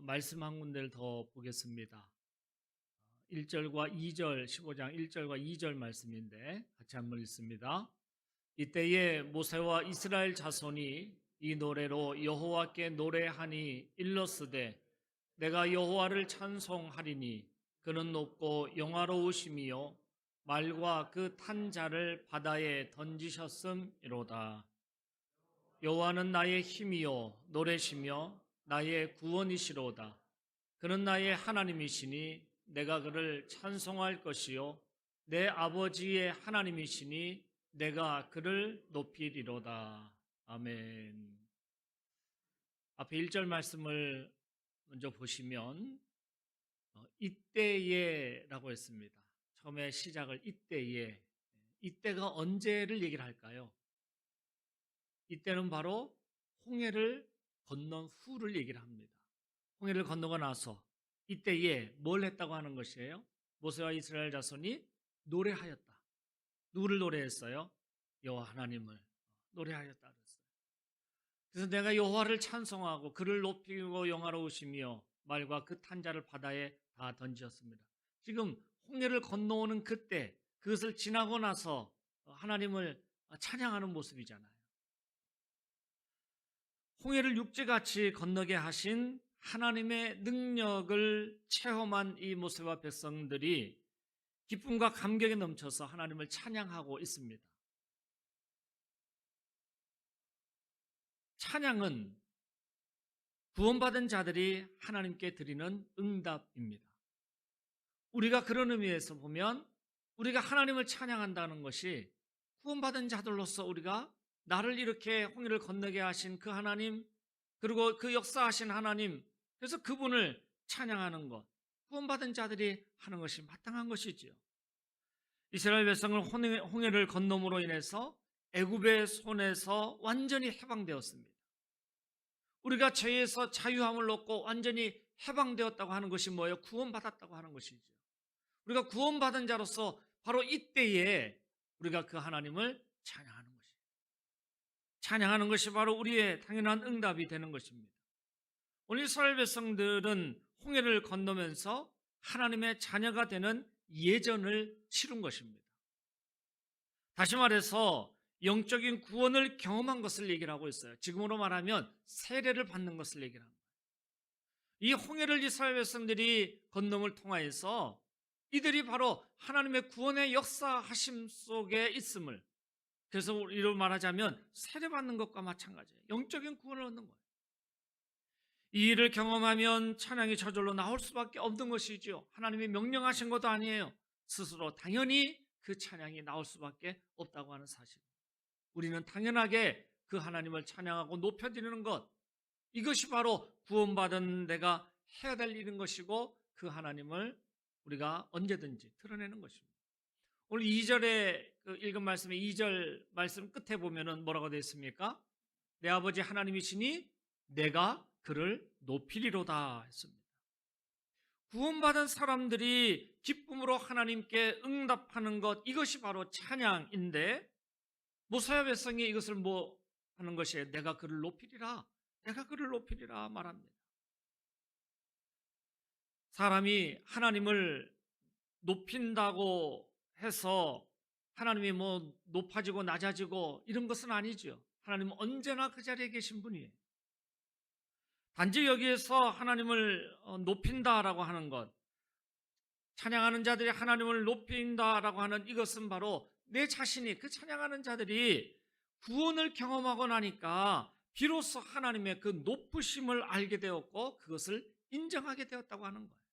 말씀 한 군데를 더 보겠습니다. 1절과 2절, 15장 1절과 2절 말씀인데 같이 한번 읽습니다. 이때에 모세와 이스라엘 자손이 이 노래로 여호와께 노래하니 일러스되 내가 여호와를 찬송하리니 그는 높고 영화로우심이요 말과 그 탄 자를 바다에 던지셨음이로다. 여호와는 나의 힘이요 노래시며 나의 구원이시로다. 그는 나의 하나님이시니 내가 그를 찬송할 것이요 내 아버지의 하나님이시니 내가 그를 높이리로다. 아멘. 앞에 1절 말씀을 먼저 보시면 이때에라고 했습니다. 처음에 시작을 이때에. 이때가 언제를 얘기를 할까요? 이때는 바로 홍해를 건넌 후를 얘기를 합니다. 홍해를 건너고 나서 이때에 뭘 했다고 하는 것이에요? 모세와 이스라엘 자손이 노래하였다. 누구를 노래했어요? 여호와 하나님을 노래하였다 그랬어요. 그래서 내가 여호와를 찬송하고 그를 높이고 영화로우시며 말과 그 탄자를 바다에 다 던지셨습니다. 지금 홍해를 건너오는 그때 그것을 지나고 나서 하나님을 찬양하는 모습이잖아요. 홍해를 육지같이 건너게 하신 하나님의 능력을 체험한 이 모세와 백성들이 기쁨과 감격에 넘쳐서 하나님을 찬양하고 있습니다. 찬양은 구원받은 자들이 하나님께 드리는 응답입니다. 우리가 그런 의미에서 보면 우리가 하나님을 찬양한다는 것이 구원받은 자들로서 우리가 나를 이렇게 홍해를 건너게 하신 그 하나님, 그리고 그 역사하신 하나님, 그래서 그분을 찬양하는 것, 구원받은 자들이 하는 것이 마땅한 것이지요. 이스라엘 백성을 홍해를 건nom으로 인해서 애굽의 손에서 완전히 해방되었습니다. 우리가 죄에서 자유함을 얻고 완전히 해방되었다고 하는 것이 뭐예요? 구원받았다고 하는 것이죠. 우리가 구원받은 자로서 바로 이때에 우리가 그 하나님을 찬양하는 것이에요. 찬양하는 것이 바로 우리의 당연한 응답이 되는 것입니다. 오늘 이스라엘 백성들은 홍해를 건너면서 하나님의 자녀가 되는 예전을 치룬 것입니다. 다시 말해서 영적인 구원을 경험한 것을 얘기를 하고 있어요. 지금으로 말하면 세례를 받는 것을 얘기를 합니다. 이 홍해를 이스라엘 백성들이 건nom을 통하여서 이들이 바로 하나님의 구원의 역사하심 속에 있음을, 그래서 우리로 말하자면 세례받는 것과 마찬가지예요. 영적인 구원을 얻는 거예요. 이 일을 경험하면 찬양이 저절로 나올 수밖에 없는 것이죠. 하나님이 명령하신 것도 아니에요. 스스로 당연히 그 찬양이 나올 수밖에 없다고 하는 사실. 우리는 당연하게 그 하나님을 찬양하고 높여드리는 것, 이것이 바로 구원받은 내가 해야 될 일인 것이고 그 하나님을 우리가 언제든지 드러내는 것입니다. 오늘 2절에 읽은 말씀의 2절 말씀 끝에 보면은 뭐라고 되어 있습니까? 내 아버지 하나님이시니 내가 그를 높이리로다 했습니다. 구원받은 사람들이 기쁨으로 하나님께 응답하는 것, 이것이 바로 찬양인데 모세와 백성이 이것을 뭐 하는 것이에요? 내가 그를 높이리라, 내가 그를 높이리라 말합니다. 사람이 하나님을 높인다고 해서 하나님이 뭐 높아지고 낮아지고 이런 것은 아니죠. 하나님은 언제나 그 자리에 계신 분이에요. 단지 여기에서 하나님을 높인다라고 하는 것, 찬양하는 자들이 하나님을 높인다라고 하는 이것은 바로 내 자신이, 그 찬양하는 자들이 구원을 경험하고 나니까 비로소 하나님의 그 높으심을 알게 되었고 그것을 인정하게 되었다고 하는 거예요.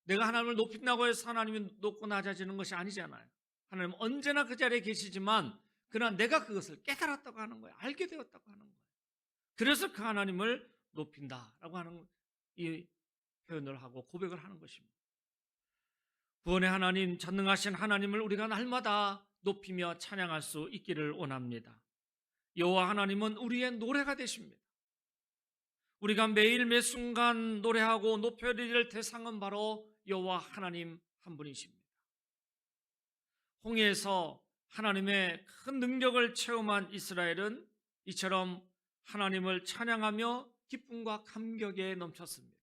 내가 하나님을 높인다고 해서 하나님이 높고 낮아지는 것이 아니잖아요. 하나님은 언제나 그 자리에 계시지만 그러나 내가 그것을 깨달았다고 하는 거예요. 알게 되었다고 하는 거예요. 그래서 그 하나님을 높인다라고 하는 이 표현을 하고 고백을 하는 것입니다. 구원의 하나님, 전능하신 하나님을 우리가 날마다 높이며 찬양할 수 있기를 원합니다. 여호와 하나님은 우리의 노래가 되십니다. 우리가 매일 매 순간 노래하고 높여드릴 대상은 바로 여호와 하나님 한 분이십니다. 홍해에서 하나님의 큰 능력을 체험한 이스라엘은 이처럼 하나님을 찬양하며 기쁨과 감격에 넘쳤습니다.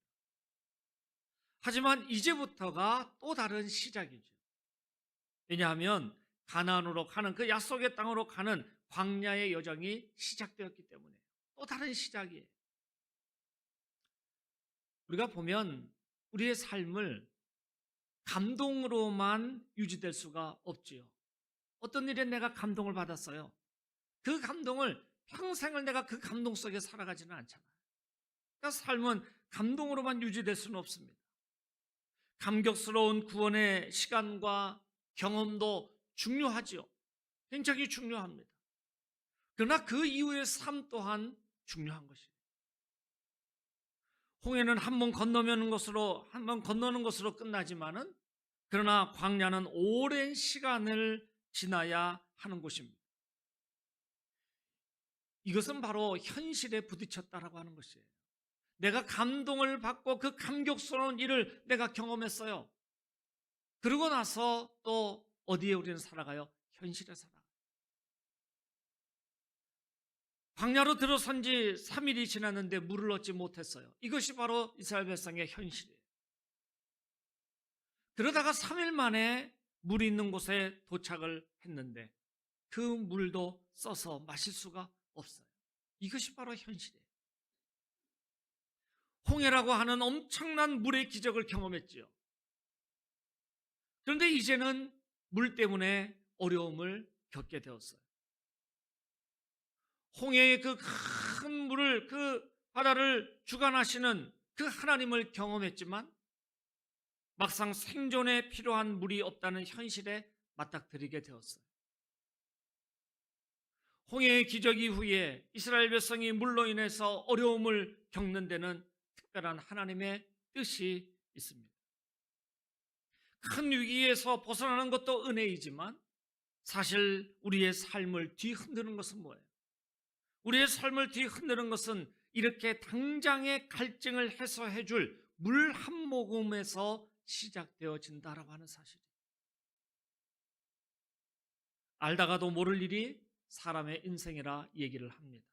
하지만 이제부터가 또 다른 시작이죠. 왜냐하면 가나안으로 가는 그 약속의 땅으로 가는 광야의 여정이 시작되었기 때문에 또 다른 시작이에요. 우리가 보면 우리의 삶을 감동으로만 유지될 수가 없지요. 어떤 일에 내가 감동을 받았어요. 그 감동을 평생을 내가 그 감동 속에 살아가지는 않잖아요. 그러니까 삶은 감동으로만 유지될 수는 없습니다. 감격스러운 구원의 시간과 경험도 중요하지요. 굉장히 중요합니다. 그러나 그 이후의 삶 또한 중요한 것이에요. 홍해는 한 번 건너는 것으로 끝나지만은 그러나 광야는 오랜 시간을 지나야 하는 곳입니다. 이것은 바로 현실에 부딪혔다라고 하는 것이에요. 내가 감동을 받고 그 감격스러운 일을 내가 경험했어요. 그러고 나서 또 어디에 우리는 살아가요? 현실에 살아가요. 광야로 들어선 지 3일이 지났는데 물을 얻지 못했어요. 이것이 바로 이스라엘 백성의 현실이에요. 그러다가 3일 만에 물이 있는 곳에 도착을 했는데 그 물도 써서 마실 수가 없어요. 이것이 바로 현실이에요. 홍해라고 하는 엄청난 물의 기적을 경험했지요. 그런데 이제는 물 때문에 어려움을 겪게 되었어요. 홍해의 그 큰 물을, 그 바다를 주관하시는 그 하나님을 경험했지만 막상 생존에 필요한 물이 없다는 현실에 맞닥뜨리게 되었어요. 홍해의 기적 이후에 이스라엘 백성이 물로 인해서 어려움을 겪는 데는 특별한 하나님의 뜻이 있습니다. 큰 위기에서 벗어나는 것도 은혜이지만 사실 우리의 삶을 뒤흔드는 것은 뭐예요? 우리의 삶을 뒤흔드는 것은 이렇게 당장의 갈증을 해소해 줄 물 한 모금에서 시작되어진다라고 하는 사실이에요. 알다가도 모를 일이 사람의 인생이라 얘기를 합니다.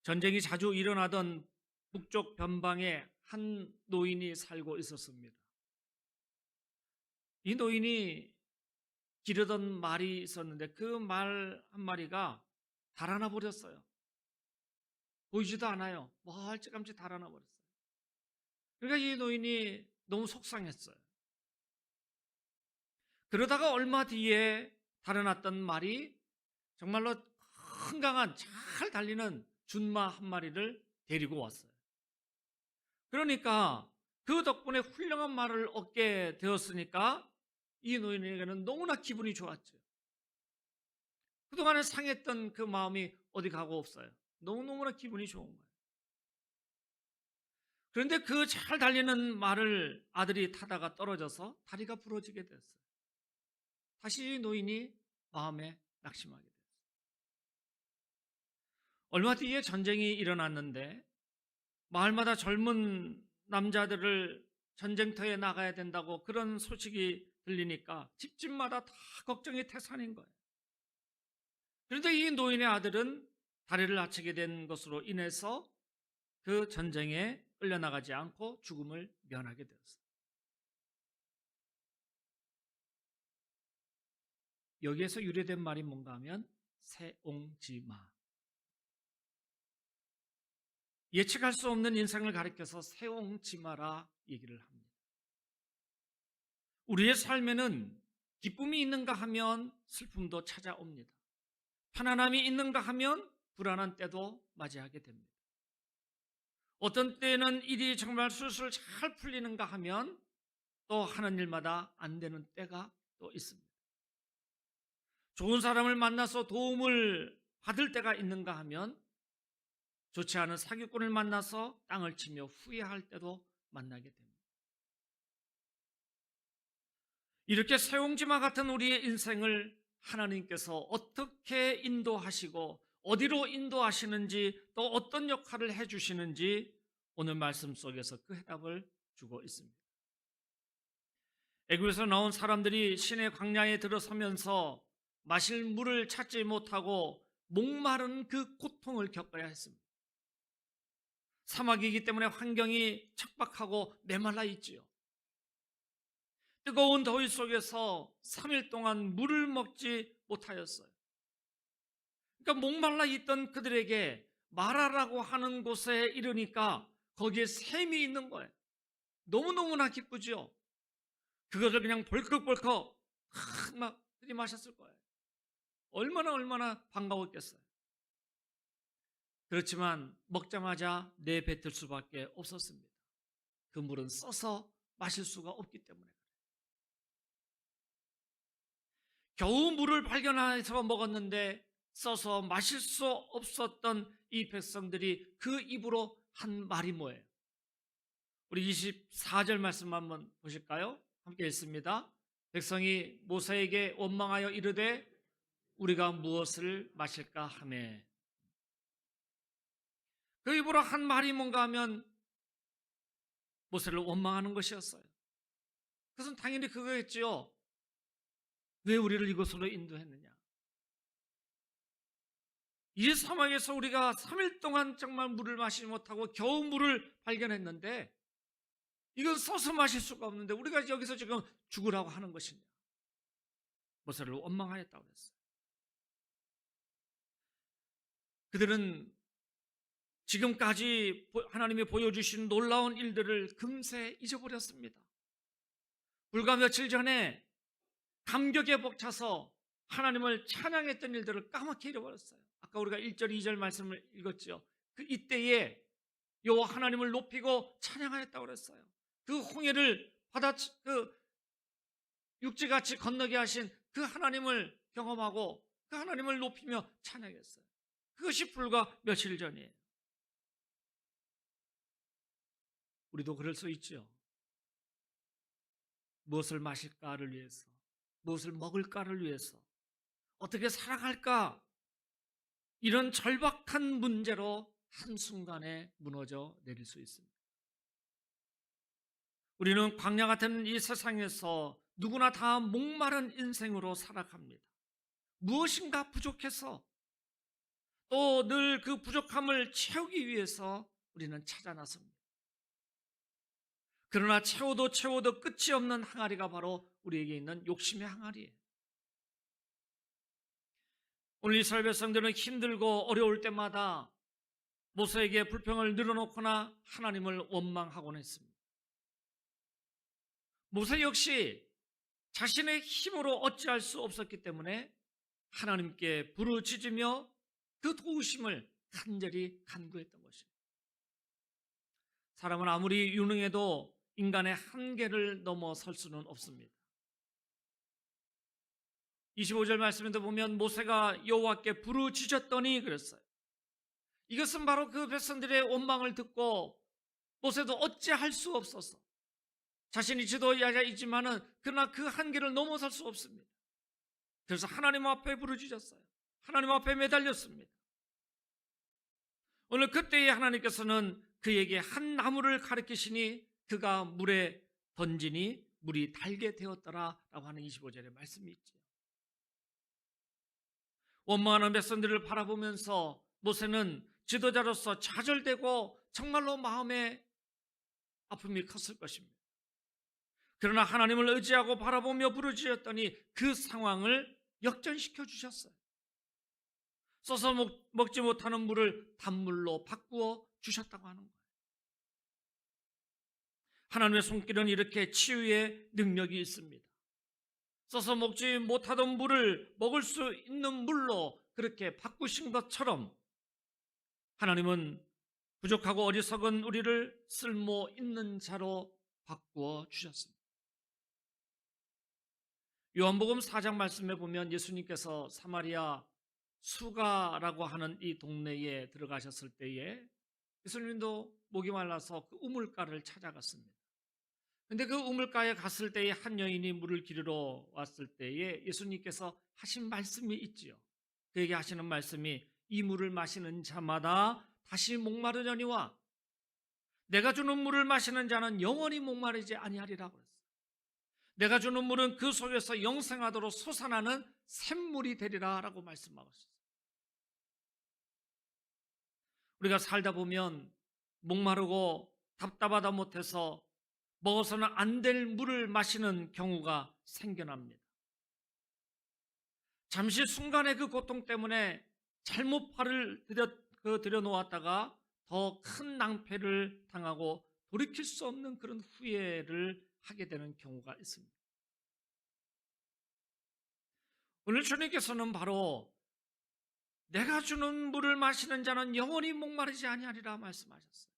전쟁이 자주 일어나던 북쪽 변방에 한 노인이 살고 있었습니다. 이 노인이 기르던 말이 있었는데 그 말 한 마리가 달아나 버렸어요. 보이지도 않아요. 멀찌감치 달아나 버렸어요. 그러니까 이 노인이 너무 속상했어요. 그러다가 얼마 뒤에 달아났던 말이 정말로 건강한 잘 달리는 준마 한 마리를 데리고 왔어요. 그러니까 그 덕분에 훌륭한 말을 얻게 되었으니까 이 노인에게는 너무나 기분이 좋았죠. 그동안에 상했던 그 마음이 어디 가고 없어요. 너무너무나 기분이 좋은 거예요. 그런데 그 잘 달리는 말을 아들이 타다가 떨어져서 다리가 부러지게 됐어요. 다시 노인이 마음에 낙심하게 됐어요. 얼마 뒤에 전쟁이 일어났는데 마을마다 젊은 남자들을 전쟁터에 나가야 된다고 그런 소식이 들리니까 집집마다 다 걱정이 태산인 거예요. 그런데 이 노인의 아들은 다리를 다치게 된 것으로 인해서 그 전쟁에 끌려나가지 않고 죽음을 면하게 되었어요. 여기에서 유래된 말이 뭔가 하면 세옹지마. 예측할 수 없는 인생을 가리켜서 세옹지마라 얘기를 합니다. 우리의 삶에는 기쁨이 있는가 하면 슬픔도 찾아옵니다. 편안함이 있는가 하면 불안한 때도 맞이하게 됩니다. 어떤 때는 일이 정말 술술 잘 풀리는가 하면 또 하는 일마다 안 되는 때가 또 있습니다. 좋은 사람을 만나서 도움을 받을 때가 있는가 하면 좋지 않은 사기꾼을 만나서 땅을 치며 후회할 때도 만나게 됩니다. 이렇게 세옹지마 같은 우리의 인생을 하나님께서 어떻게 인도하시고 어디로 인도하시는지 또 어떤 역할을 해주시는지 오늘 말씀 속에서 그 해답을 주고 있습니다. 애굽에서 나온 사람들이 시내 광야에 들어서면서 마실 물을 찾지 못하고 목마른 그 고통을 겪어야 했습니다. 사막이기 때문에 환경이 척박하고 메말라 있지요. 뜨거운 더위 속에서 3일 동안 물을 먹지 못하였어요. 그러니까 목말라 있던 그들에게 마라라고 하는 곳에 이르니까 거기에 샘이 있는 거예요. 너무너무나 기쁘죠. 그것을 그냥 벌컥벌컥 막 들이마셨을 거예요. 얼마나 반가웠겠어요. 그렇지만 먹자마자 내뱉을 수밖에 없었습니다. 그 물은 써서 마실 수가 없기 때문에. 겨우 물을 발견해서 먹었는데 써서 마실 수 없었던 이 백성들이 그 입으로 한 말이 뭐예요? 우리 24절 말씀 한번 보실까요? 함께 읽습니다. 백성이 모세에게 원망하여 이르되 우리가 무엇을 마실까 하매. 그 입으로 한 말이 뭔가 하면 모세를 원망하는 것이었어요. 그것은 당연히 그거였지요. 왜 우리를 이곳으로 인도했느냐? 이 사막에서 우리가 3일 동안 정말 물을 마시지 못하고 겨우 물을 발견했는데 이건 써서 마실 수가 없는데 우리가 여기서 지금 죽으라고 하는 것이냐? 모세를 원망하였다고 했어요. 그들은 지금까지 하나님이 보여주신 놀라운 일들을 금세 잊어버렸습니다. 불과 며칠 전에 감격에 벅차서 하나님을 찬양했던 일들을 까맣게 잃어버렸어요. 아까 우리가 1절, 2절 말씀을 읽었죠. 그 이때에 여호와 하나님을 높이고 찬양하였다고 그랬어요. 그 홍해를 육지같이 건너게 하신 그 하나님을 경험하고 그 하나님을 높이며 찬양했어요. 그것이 불과 며칠 전이에요. 우리도 그럴 수 있죠. 무엇을 마실까를 위해서, 무엇을 먹을까를 위해서, 어떻게 살아갈까, 이런 절박한 문제로 한순간에 무너져 내릴 수 있습니다. 우리는 광야 같은 이 세상에서 누구나 다 목마른 인생으로 살아갑니다. 무엇인가 부족해서 또 늘 그 부족함을 채우기 위해서 우리는 찾아 나섭니다. 그러나 채워도 끝이 없는 항아리가 바로 우리에게 있는 욕심의 항아리예요. 오늘 이스라엘 백성들은 힘들고 어려울 때마다 모세에게 불평을 늘어놓거나 하나님을 원망하곤 했습니다. 모세 역시 자신의 힘으로 어찌할 수 없었기 때문에 하나님께 부르짖으며 그 도우심을 간절히 간구했던 것입니다. 사람은 아무리 유능해도 인간의 한계를 넘어설 수는 없습니다. 25절 말씀에도 보면 모세가 여호와께 부르짖었더니 그랬어요. 이것은 바로 그 백성들의 원망을 듣고 모세도 어찌할 수 없어서 자신이 지도자가 있지만은 그러나 그 한계를 넘어설 수 없습니다. 그래서 하나님 앞에 부르짖었어요. 하나님 앞에 매달렸습니다. 오늘 그때에 하나님께서는 그에게 한 나무를 가리키시니 그가 물에 던지니 물이 달게 되었더라라고 하는 25절의 말씀이 있죠. 원망하는 백성들을 바라보면서 모세는 지도자로서 좌절되고 정말로 마음에 아픔이 컸을 것입니다. 그러나 하나님을 의지하고 바라보며 부르짖었더니 그 상황을 역전시켜 주셨어요. 써서 먹지 못하는 물을 단물로 바꾸어 주셨다고 하는 거예요. 하나님의 손길은 이렇게 치유의 능력이 있습니다. 써서 먹지 못하던 물을 먹을 수 있는 물로 그렇게 바꾸신 것처럼 하나님은 부족하고 어리석은 우리를 쓸모 있는 자로 바꾸어 주셨습니다. 요한복음 4장 말씀에 보면 예수님께서 사마리아 수가라고 하는 이 동네에 들어가셨을 때에 예수님도 목이 말라서 그 우물가를 찾아갔습니다. 근데 그 우물가에 갔을 때에 한 여인이 물을 기르러 왔을 때에 예수님께서 하신 말씀이 있지요. 그에게 하시는 말씀이 이 물을 마시는 자마다 다시 목마르려니와 내가 주는 물을 마시는 자는 영원히 목마르지 아니하리라고 했어요. 내가 주는 물은 그 속에서 영생하도록 솟아나는 샘물이 되리라라고 말씀하셨어요. 우리가 살다 보면 목마르고 답답하다 못해서 먹어서는 안 될 물을 마시는 경우가 생겨납니다. 잠시 순간의 그 고통 때문에 잘못 팔을 들여놓았다가 더 큰 낭패를 당하고 돌이킬 수 없는 그런 후회를 하게 되는 경우가 있습니다. 오늘 주님께서는 바로 내가 주는 물을 마시는 자는 영원히 목마르지 아니하리라 말씀하셨어요.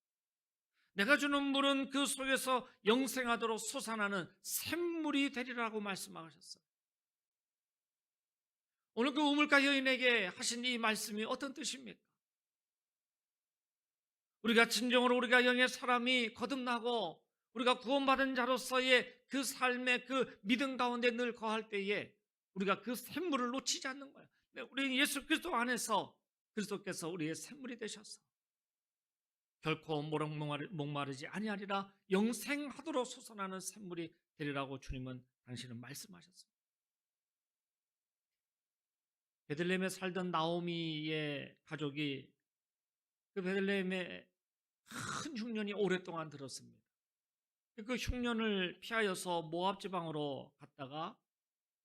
내가 주는 물은 그 속에서 영생하도록 솟아나는 샘물이 되리라고 말씀하셨어요. 오늘 그 우물가 여인에게 하신 이 말씀이 어떤 뜻입니까? 우리가 진정으로 우리가 영의 사람이 거듭나고 우리가 구원받은 자로서의 그 삶의 그 믿음 가운데 늘 거할 때에 우리가 그 샘물을 놓치지 않는 거예요. 우리 예수 그리스도 안에서 그리스도께서 우리의 샘물이 되셔서 결코 목마르지 아니하리라 영생하도록 솟아나는 샘물이 되리라고 주님은 당신은 말씀하셨습니다. 베들레헴에 살던 나오미의 가족이 그 베들레헴에 큰 흉년이 오랫동안 들었습니다. 그 흉년을 피하여서 모압 지방으로 갔다가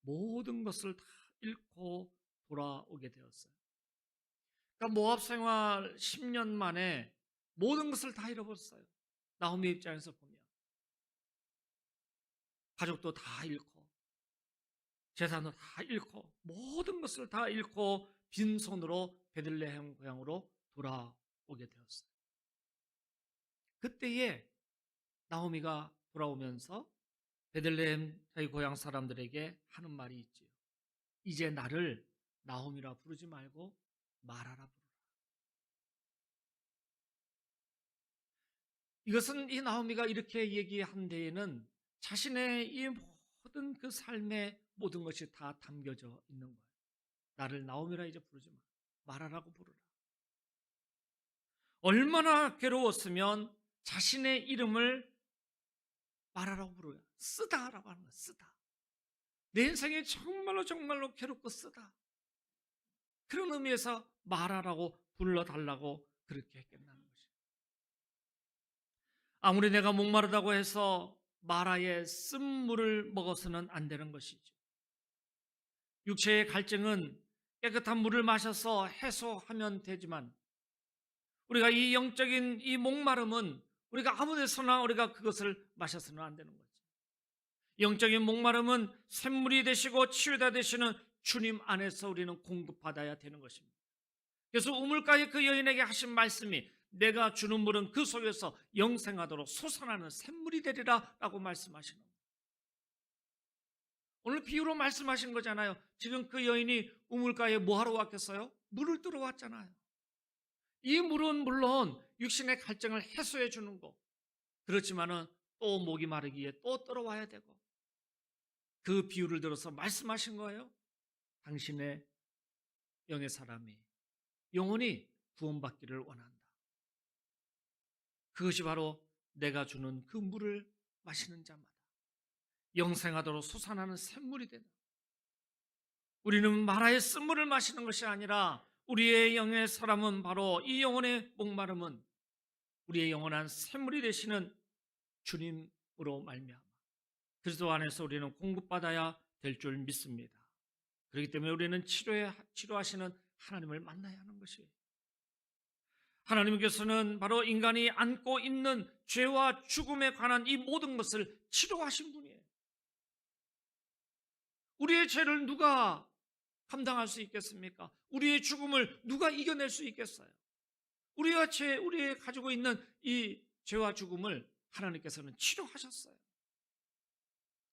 모든 것을 다 잃고 돌아오게 되었어요. 그러니까 모압 생활 10년 만에 모든 것을 다 잃어버렸어요. 나오미 입장에서 보면 가족도 다 잃고 재산도 다 잃고 모든 것을 다 잃고 빈손으로 베들레헴 고향으로 돌아오게 되었어요. 그때에 나오미가 돌아오면서 베들레헴 자기 고향 사람들에게 하는 말이 있지요. 이제 나를 나오미라 부르지 말고 마라라 부르라. 이것은 이 나오미가 이렇게 얘기한 데에는 자신의 이 모든 그 삶의 모든 것이 다 담겨져 있는 거예요. 나를 나오미라 이제 부르지 마. 마라라고 부르라. 얼마나 괴로웠으면 자신의 이름을 마라라고 부르라. 쓰다라고 하는 거야. 쓰다. 내 인생이 정말로 괴롭고 쓰다. 그런 의미에서 마라라고 불러달라고 그렇게 했겠다는 것이에요. 아무리 내가 목마르다고 해서 마라의 쓴물을 먹어서는 안 되는 것이죠. 육체의 갈증은 깨끗한 물을 마셔서 해소하면 되지만 우리가 이 영적인 이 목마름은 우리가 아무 데서나 우리가 그것을 마셔서는 안 되는 거죠. 영적인 목마름은 샘물이 되시고 치유자 되시는 주님 안에서 우리는 공급받아야 되는 것입니다. 그래서 우물가의 그 여인에게 하신 말씀이 내가 주는 물은 그 속에서 영생하도록 솟아나는 샘물이 되리라 라고 말씀하시는 거예요. 오늘 비유로 말씀하신 거잖아요. 지금 그 여인이 우물가에 뭐하러 왔겠어요? 물을 뜨러 왔잖아요. 이 물은 물론 육신의 갈증을 해소해 주는 거. 그렇지만은 또 목이 마르기에 또 떠러와야 되고 그 비유를 들어서 말씀하신 거예요. 당신의 영의 사람이 영혼이 구원받기를 원한다. 그것이 바로 내가 주는 그 물을 마시는 자마다 영생하도록 솟아나는 샘물이 된다. 우리는 마라의 쓴물을 마시는 것이 아니라 우리의 영의 사람은 바로 이 영혼의 목마름은 우리의 영원한 샘물이 되시는 주님으로 말미암아 그리스도 안에서 우리는 공급받아야 될 줄 믿습니다. 그렇기 때문에 우리는 치료하시는 하나님을 만나야 하는 것이에요. 하나님께서는 바로 인간이 안고 있는 죄와 죽음에 관한 이 모든 것을 치료하신 분이에요. 우리의 죄를 누가 감당할 수 있겠습니까? 우리의 죽음을 누가 이겨낼 수 있겠어요? 우리가 가지고 있는 이 죄와 죽음을 하나님께서는 치료하셨어요.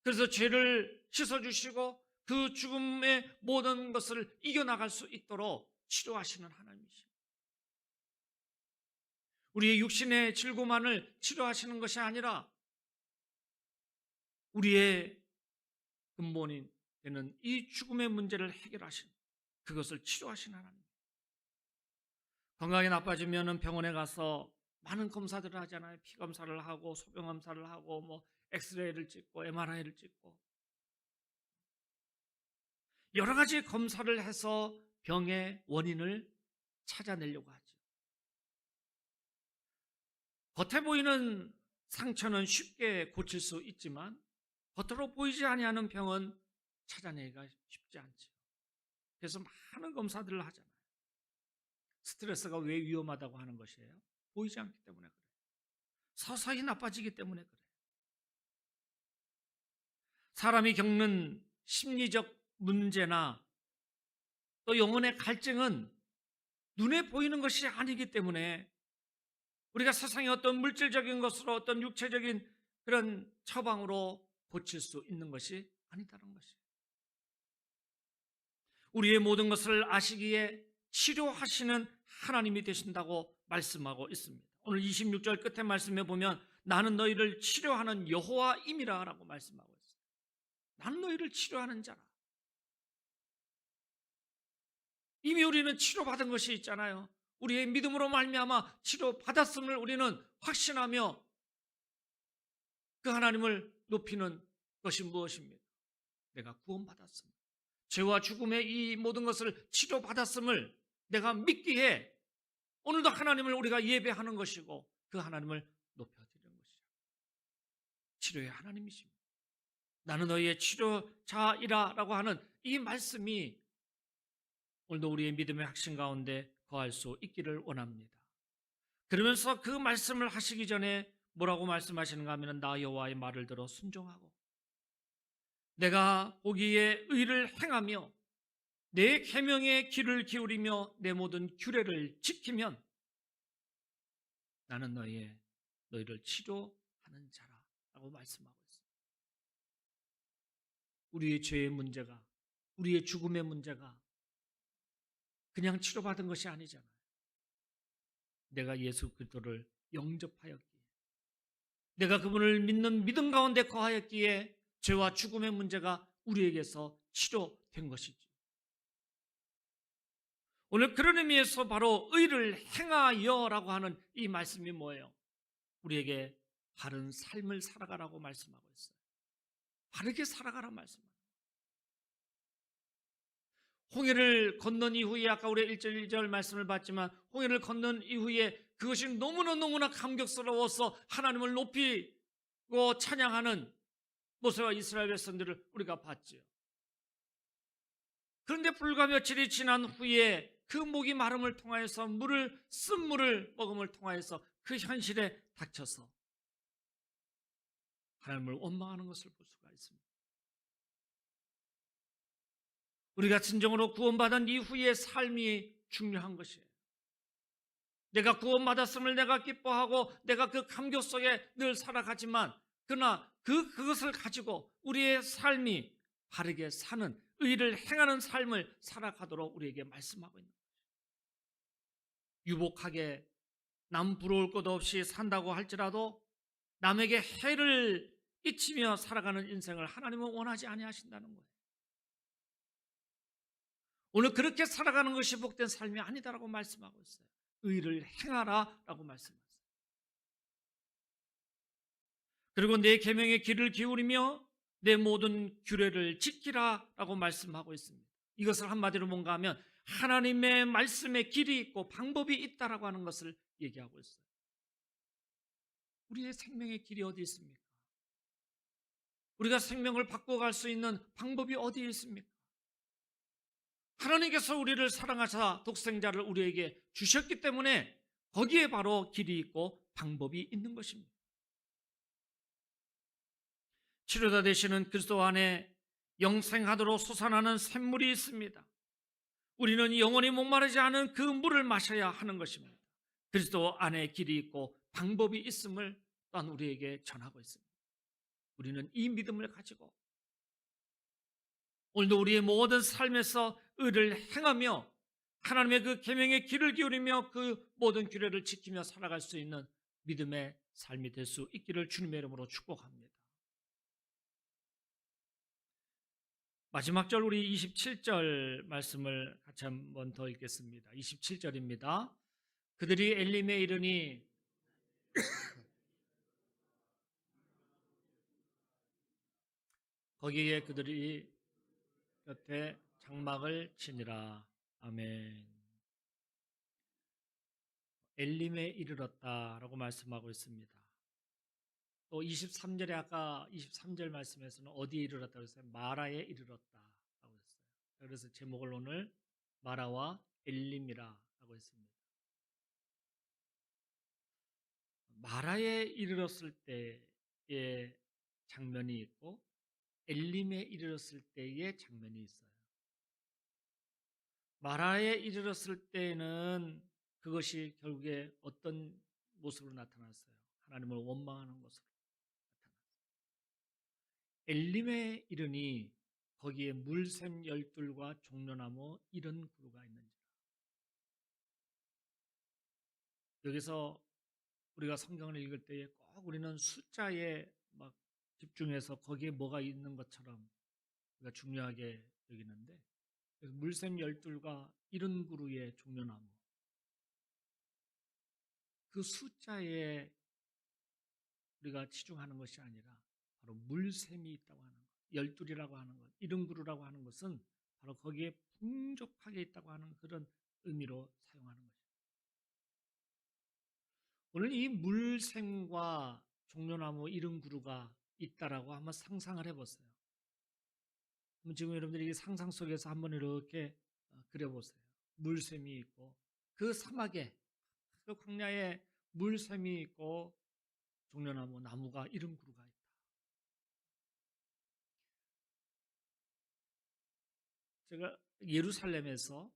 그래서 죄를 씻어주시고 그 죽음의 모든 것을 이겨나갈 수 있도록 치료하시는 하나님이십니다. 우리의 육신의 질고만을 치료하시는 것이 아니라 우리의 근본이 되는 이 죽음의 문제를 해결하시는 그것을 치료하시는 하나님. 건강이 나빠지면 병원에 가서 많은 검사들을 하잖아요. 피 검사를 하고 소변 검사를 하고 뭐 엑스레이를 찍고 MRI를 찍고 여러 가지 검사를 해서 병의 원인을 찾아내려고 하죠. 겉에 보이는 상처는 쉽게 고칠 수 있지만 겉으로 보이지 아니하는 병은 찾아내기가 쉽지 않죠. 그래서 많은 검사들을 하잖아요. 스트레스가 왜 위험하다고 하는 것이에요? 보이지 않기 때문에 그래요. 서서히 나빠지기 때문에 그래요. 사람이 겪는 심리적 문제나 또 영혼의 갈증은 눈에 보이는 것이 아니기 때문에 우리가 세상의 어떤 물질적인 것으로 어떤 육체적인 그런 처방으로 고칠 수 있는 것이 아니다는 것이에요. 우리의 모든 것을 아시기에 치료하시는 하나님이 되신다고 말씀하고 있습니다. 오늘 26절 끝에 말씀해 보면 나는 너희를 치료하는 여호와임이라 라고 말씀하고 있어요. 나는 너희를 치료하는 자라. 이미 우리는 치료받은 것이 있잖아요. 우리의 믿음으로 말미암아 치료받았음을 우리는 확신하며 그 하나님을 높이는 것이 무엇입니까? 내가 구원받았습니다. 죄와 죽음의 이 모든 것을 치료받았음을 내가 믿기에 오늘도 하나님을 우리가 예배하는 것이고 그 하나님을 높여드리는 것이죠. 치료의 하나님이십니다. 나는 너희의 치료자이라 라고 하는 이 말씀이 오늘도 우리의 믿음의 확신 가운데 거할 수 있기를 원합니다. 그러면서 그 말씀을 하시기 전에 뭐라고 말씀하시는가 하면 나 여호와의 말을 들어 순종하고 내가 보기에 의를 행하며 내 계명에 귀를 기울이며 내 모든 규례를 지키면 나는 너희를 치료하는 자라라고 말씀하고 있습니다. 우리의 죄의 문제가, 우리의 죽음의 문제가 그냥 치료받은 것이 아니잖아요. 내가 예수 그리스도를 영접하였기에, 내가 그분을 믿는 믿음 가운데 거하였기에 죄와 죽음의 문제가 우리에게서 치료된 것이죠. 오늘 그런 의미에서 바로 의를 행하여라고 하는 이 말씀이 뭐예요? 우리에게 바른 삶을 살아가라고 말씀하고 있어요. 바르게 살아가라 말씀합니다. 홍해를 건넌 이후에 아까 우리 1절 2절 말씀을 봤지만 홍해를 건넌 이후에 그것이 너무나 감격스러워서 하나님을 높이고 찬양하는 모세와 이스라엘 백성들을 우리가 봤죠. 그런데 불과 며칠이 지난 후에 그 목이 마름을 통하여서 쓴 물을 먹음을 통하여서 그 현실에 닥쳐서 하나님을 원망하는 것을 볼 수가 있습니다. 우리가 진정으로 구원받은 이후의 삶이 중요한 것이에요. 내가 구원받았음을 내가 기뻐하고 내가 그 감격 속에 늘 살아가지만 그러나 그것을 가지고 우리의 삶이 바르게 사는 의를 행하는 삶을 살아가도록 우리에게 말씀하고 있는 거예요. 유복하게 남 부러울 것 없이 산다고 할지라도 남에게 해를 끼치며 살아가는 인생을 하나님은 원하지 아니하신다는 거예요. 오늘 그렇게 살아가는 것이 복된 삶이 아니다라고 말씀하고 있어요. 의를 행하라라고 말씀하세요. 그리고 내 계명에 귀를 기울이며 내 모든 규례를 지키라라고 말씀하고 있습니다. 이것을 한마디로 뭔가 하면 하나님의 말씀에 길이 있고 방법이 있다라고 하는 것을 얘기하고 있어요. 우리의 생명의 길이 어디 있습니까? 우리가 생명을 바꿔갈 수 있는 방법이 어디에 있습니까? 하나님께서 우리를 사랑하사 독생자를 우리에게 주셨기 때문에 거기에 바로 길이 있고 방법이 있는 것입니다. 치료자 되시는 그리스도 안에 영생하도록 솟아나는 샘물이 있습니다. 우리는 영원히 목마르지 않은 그 물을 마셔야 하는 것입니다. 그리스도 안에 길이 있고 방법이 있음을 또한 우리에게 전하고 있습니다. 우리는 이 믿음을 가지고 오늘도 우리의 모든 삶에서 의를 행하며 하나님의 그 계명에 귀를 기울이며 그 모든 규례를 지키며 살아갈 수 있는 믿음의 삶이 될 수 있기를 주님의 이름으로 축복합니다. 마지막 절 우리 27절 말씀을 같이 한 번 더 읽겠습니다. 27절입니다. 그들이 엘림에 이르니 거기에 그들이 곁에 장막을 치니라. 아멘. 엘림에 이르렀다라고 말씀하고 있습니다. 또 23절에 아까 23절 말씀에서는 어디에 이르렀다고 했어요? 마라에 이르렀다라고 했어요. 그래서 제목을 오늘 마라와 엘림이라고 했습니다. 마라에 이르렀을 때의 장면이 있고 엘림에 이르렀을 때의 장면이 있어요. 마라에 이르렀을 때는 그것이 결국에 어떤 모습으로 나타났어요? 하나님을 원망하는 것으로 나타났어요. 엘림에 이르니 거기에 물샘 열둘과 종려나무 이런 그루가 있는지라. 여기서 우리가 성경을 읽을 때에 꼭 우리는 숫자에 막 집중해서 거기에 뭐가 있는 것처럼 우리가 중요하게 여기는데, 그래서 물샘 열둘과 이른 그루의 종려나무, 그 숫자에 우리가 치중하는 것이 아니라 바로 물샘이 있다고 하는 것, 열둘이라고 하는 것, 이른 그루라고 하는 것은 바로 거기에 풍족하게 있다고 하는 그런 의미로 사용하는 것입니다. 오늘 이 물샘과 종려나무 이른 그루가 있다라고 한번 상상을 해보세요. 지금 여러분들이 상상 속에서 한번 이렇게 그려보세요. 물샘이 있고 그 사막에, 그 광야에 물샘이 있고 종려나무, 나무가 이른 그루가 있다. 제가 예루살렘에서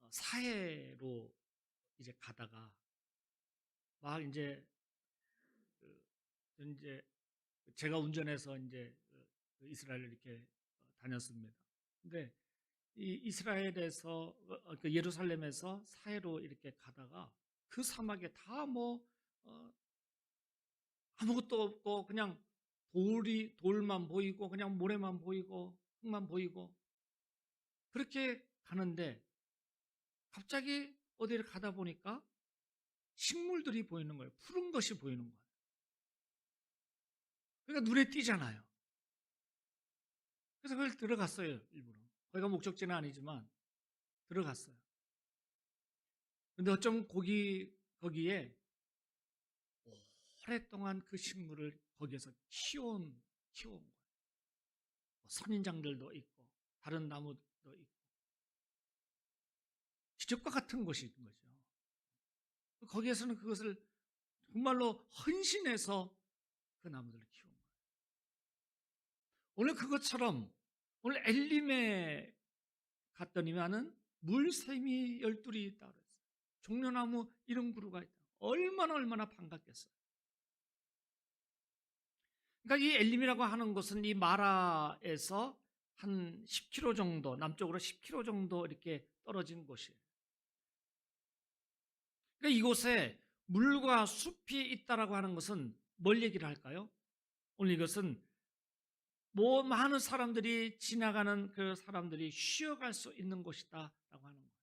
사해로 이제 가다가 막 이제 제가 운전해서 이제 이스라엘을 이렇게 다녔습니다. 근데 이 이스라엘에서 그 예루살렘에서 사해로 이렇게 가다가 그 사막에 다 아무것도 없고 그냥 돌만 보이고 그냥 모래만 보이고 흙만 보이고 그렇게 가는데 갑자기 어디를 가다 보니까 식물들이 보이는 거예요. 푸른 것이 보이는 거예요. 그러니까 눈에 띄잖아요. 그래서 그걸 들어갔어요, 일부러. 거기가 목적지는 아니지만 들어갔어요. 근데 어쩜 거기에 오랫동안 그 식물을 거기에서 키워온 거예요. 선인장들도 있고 다른 나무도 있고 기적과 같은 곳인 거죠. 거기에서는 그것을 정말로 헌신해서 그 나무들을 키운 거예요. 오늘 그것처럼 오늘 엘림에 갔더니만은 물샘이 열둘이 있다 그랬어요. 종려나무 이런 그루가 있다. 얼마나 반갑겠어요. 그러니까 이 엘림이라고 하는 것은 이 마라에서 한 10km 정도, 남쪽으로 10km 정도 이렇게 떨어진 곳이에요. 그러니까 이곳에 물과 숲이 있다라고 하는 것은 뭘 얘기를 할까요? 오늘 이것은 많은 사람들이 지나가는 그 사람들이 쉬어갈 수 있는 곳이다라고 하는 거예요.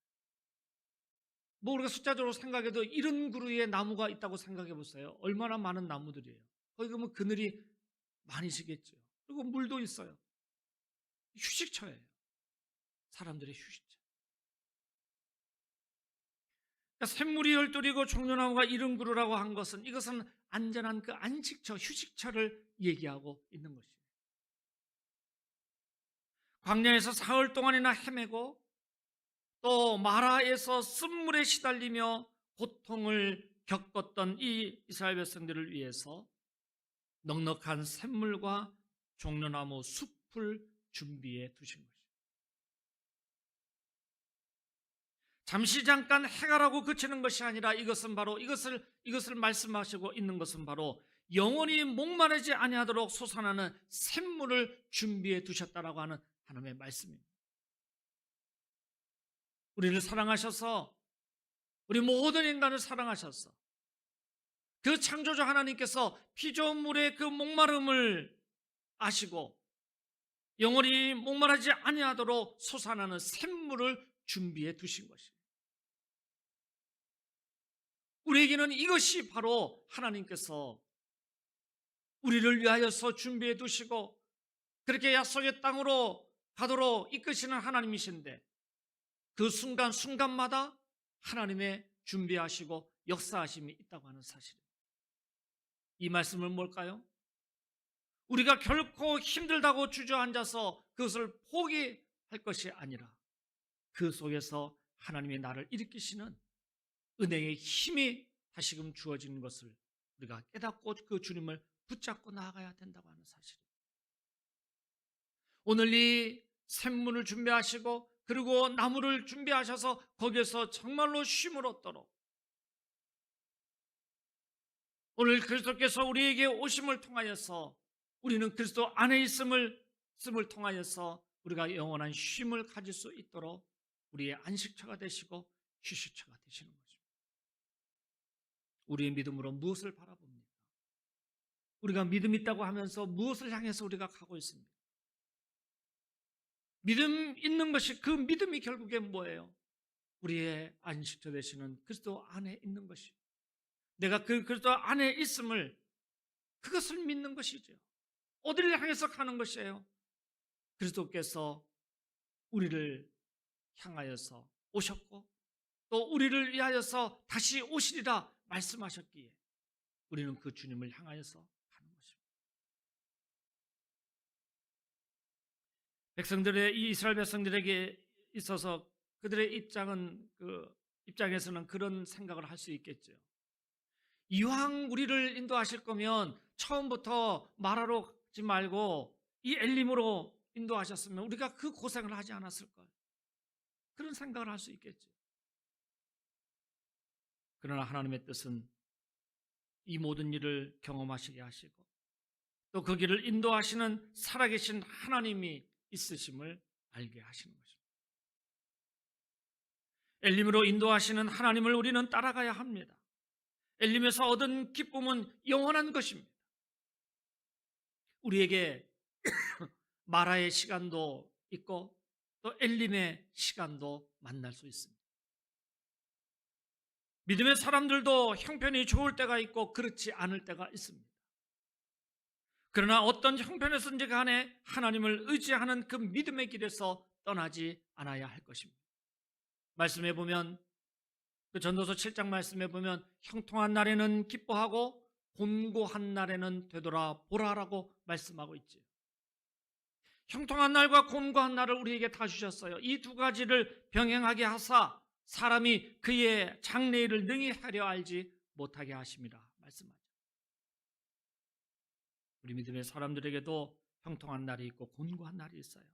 우리가 숫자적으로 생각해도 이런 그루의 나무가 있다고 생각해 보세요. 얼마나 많은 나무들이에요. 거기 가면 그늘이 많이 지겠죠. 그리고 물도 있어요. 휴식처예요. 사람들의 휴식처. 그러니까 샘물이 열둘이고 종려나무가 이른 그루라고 한 것은 이것은 안전한 그 안식처, 휴식처를 얘기하고 있는 것이에요. 광야에서 사흘 동안이나 헤매고 또 마라에서 쓴물에 시달리며 고통을 겪었던 이 이스라엘 백성들을 위해서 넉넉한 샘물과 종려나무 숲을 준비해 두신 것이죠. 잠깐 해가라고 그치는 것이 아니라 이것은 바로 이것을 말씀하시고 있는 것은 바로 영원히 목마르지 아니하도록 솟아나는 샘물을 준비해 두셨다라고 하는 하나님의 말씀입니다. 우리를 사랑하셔서 우리 모든 인간을 사랑하셔서 그 창조주 하나님께서 피조물의 그 목마름을 아시고 영원히 목마르지 아니하도록 솟아나는 샘물을 준비해 두신 것입니다. 우리에게는 이것이 바로 하나님께서 우리를 위하여서 준비해 두시고 그렇게 약속의 땅으로 가도록 이끄시는 하나님이신데 그 순간순간마다 하나님의 준비하시고 역사하심이 있다고 하는 사실입니다. 이 말씀은 뭘까요? 우리가 결코 힘들다고 주저앉아서 그것을 포기할 것이 아니라 그 속에서 하나님이 나를 일으키시는 은혜의 힘이 다시금 주어지는 것을 우리가 깨닫고 그 주님을 붙잡고 나아가야 된다고 하는 사실입니다. 오늘 이 샘문을 준비하시고 그리고 나무를 준비하셔서 거기에서 정말로 쉼을 얻도록 오늘 그리스도께서 우리에게 오심을 통하여서 우리는 그리스도 안에 있음을 통하여서 우리가 영원한 쉼을 가질 수 있도록 우리의 안식처가 되시고 휴식처가 되시는 것입니다. 우리의 믿음으로 무엇을 바라봅니까? 우리가 믿음 있다고 하면서 무엇을 향해서 우리가 가고 있습니까? 믿음 있는 것이 그 믿음이 결국에 뭐예요? 우리의 안식처 되시는 그리스도 안에 있는 것이요. 내가 그 그리스도 안에 있음을 그것을 믿는 것이죠. 어디를 향해서 가는 것이에요? 그리스도께서 우리를 향하여서 오셨고 또 우리를 위하여서 다시 오시리라 말씀하셨기에 우리는 그 주님을 향하여서 가는 것입니다. 백성들의 이 이스라엘 백성들에게 있어서 그들의 입장에서는 그런 생각을 할 수 있겠죠. 이왕 우리를 인도하실 거면 처음부터 말하러 가지 말고 이 엘림으로 인도하셨으면 우리가 그 고생을 하지 않았을까? 그런 생각을 할 수 있겠죠. 그러나 하나님의 뜻은 이 모든 일을 경험하시게 하시고 또 그 길을 인도하시는 살아계신 하나님이 있으심을 알게 하시는 것입니다. 엘림으로 인도하시는 하나님을 우리는 따라가야 합니다. 엘림에서 얻은 기쁨은 영원한 것입니다. 우리에게 마라의 시간도 있고 또 엘림의 시간도 만날 수 있습니다. 믿음의 사람들도 형편이 좋을 때가 있고 그렇지 않을 때가 있습니다. 그러나 어떤 형편에서든지 간에 하나님을 의지하는 그 믿음의 길에서 떠나지 않아야 할 것입니다. 말씀해 보면 그 전도서 7장 말씀해 보면 형통한 날에는 기뻐하고 곤고한 날에는 되돌아보라라고 말씀하고 있지요. 형통한 날과 곤고한 날을 우리에게 다 주셨어요. 이 두 가지를 병행하게 하사 사람이 그의 장래일을 능히 하려 알지 못하게 하심이라 말씀하죠. 우리 믿음의 사람들에게도 형통한 날이 있고 곤고한 날이 있어요.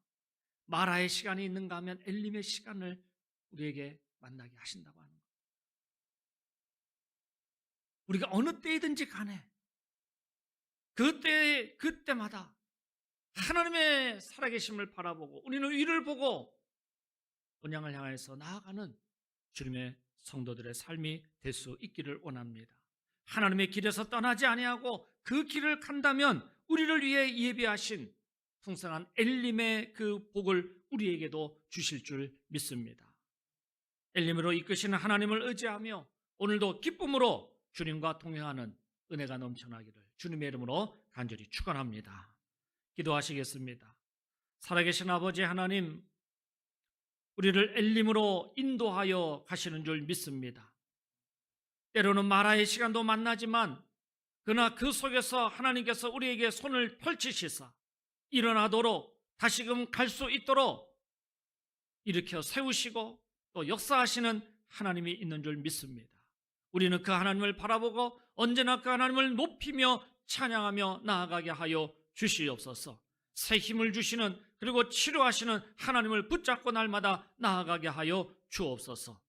마라의 시간이 있는가 하면 엘림의 시간을 우리에게 만나게 하신다고 하는 거예요. 우리가 어느 때이든지 간에 그때마다 하나님의 살아계심을 바라보고 우리는 위를 보고 본향을 향해서 나아가는 주님의 성도들의 삶이 될 수 있기를 원합니다. 하나님의 길에서 떠나지 아니하고 그 길을 간다면 우리를 위해 예비하신 풍성한 엘림의 그 복을 우리에게도 주실 줄 믿습니다. 엘림으로 이끄시는 하나님을 의지하며 오늘도 기쁨으로 주님과 동행하는 은혜가 넘쳐나기를 주님의 이름으로 간절히 축원합니다. 기도하시겠습니다. 살아계신 아버지 하나님, 우리를 엘림으로 인도하여 가시는 줄 믿습니다. 때로는 마라의 시간도 만나지만 그러나 그 속에서 하나님께서 우리에게 손을 펼치시사 일어나도록 다시금 갈 수 있도록 일으켜 세우시고 또 역사하시는 하나님이 있는 줄 믿습니다. 우리는 그 하나님을 바라보고 언제나 그 하나님을 높이며 찬양하며 나아가게 하여 주시옵소서. 새 힘을 주시는 그리고 치료하시는 하나님을 붙잡고 날마다 나아가게 하여 주옵소서.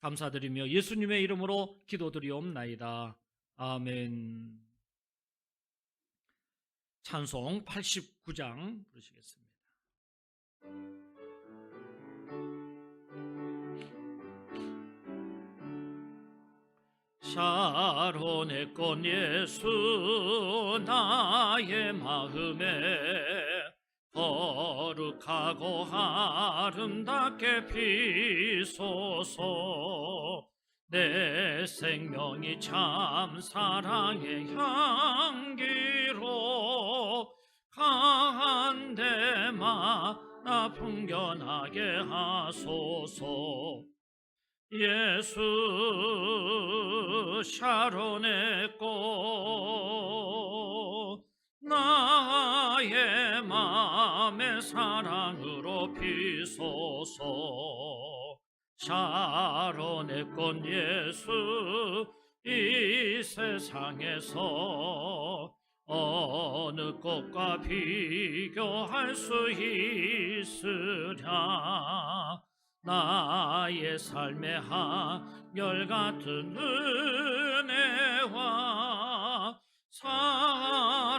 감사드리며 예수님의 이름으로 기도드리옵나이다. 아멘. 찬송 89장 부르시겠습니다. 샤론의 꽃 예수 나의 마음에 거룩하고 아름답게 피소서. 내 생명이 참 사랑의 향기로 강한 데마다 풍겨나게 하소서. 예수 샤론의 꽃 나의 맘의 사랑으로 피소서. 샤론의 꽃 예수 이 세상에서 어느 꽃과 비교할 수 있으랴. 나의 삶의 한결같은 은혜와 사랑으로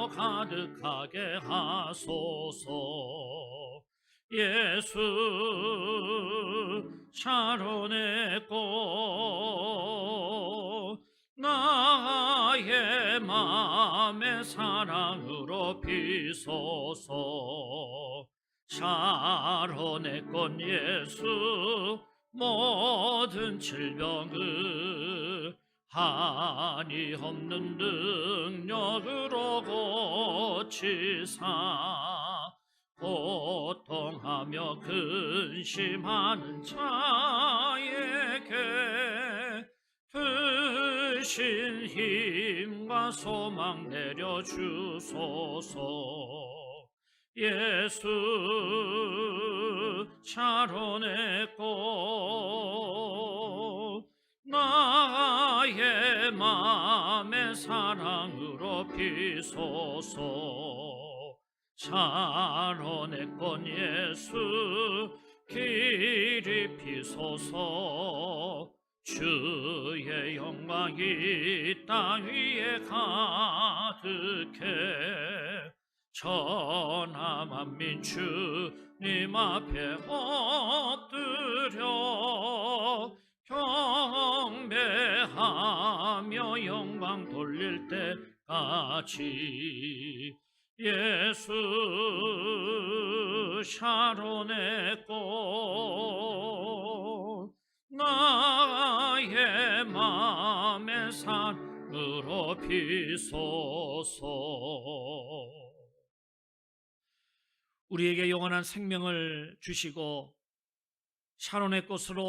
가득하게 하소서. 예수 샤론의 꽃 나의 맘의 사랑으로 피소서. 샤론의 꽃 예수 모든 질병을 한이 없는 능력으로 고치사 고통하며 근심하는 자에게 드신 힘과 소망 내려주소서. 예수 샤론의 꽃 나의 맘의 사랑으로 피소서. 샤론의 꽃 예수 길이 피소서. 주의 영광이 땅 위에 가득해 천하 만민 주님 앞에 엎드려 경배하며 영광 돌릴 때까지. 예수 샤론의 꽃 나의 맘의 산으로 피소서. 우리에게 영원한 생명을 주시고 샤론의 꽃으로